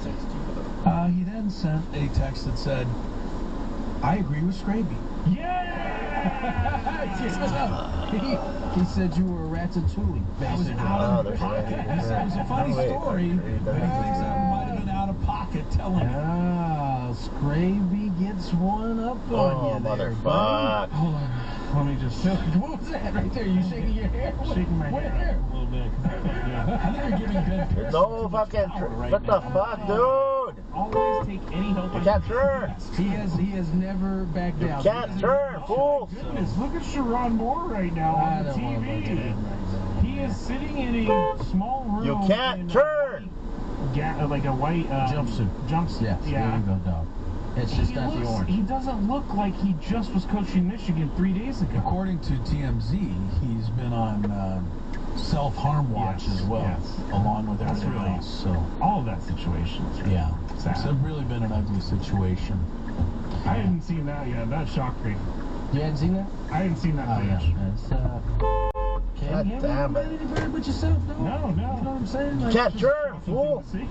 stuff. He then sent a text that said, "I agree with Scraby." Yeah! He said you were a ratatouille, basically. He said it was a funny story, but he thinks I might have been out of pocket telling him. Ah, Scraby gets one up on you there, bud. Hold on. Let me just... What was that right there? You shaking your hair? Shaking my hair a little bit. I think you're giving Ben Pearson No fucking... What the fuck, dude? Always take any help You can't turn. He has never backed down. You can't turn, fool. Goodness, look at Sharon Moore right now I on the don't want to look at TV. him right now. He is sitting in a small room. You can't in turn. Like a white Jumpsuit. Jumpsuit. Yes, there you go, dog. It's just not the orange. He doesn't look like he just was coaching Michigan 3 days ago. According to TMZ, he's been on self-harm watch as well, along with everything else. So all of that situation is really sad. It's really been an ugly situation. I hadn't seen that yet. That shocked me. You hadn't seen that? I hadn't seen that Yeah. footage. Can you God damn ever it. any better but yourself, though? No. You know what I'm saying? You can't turn, fool. See?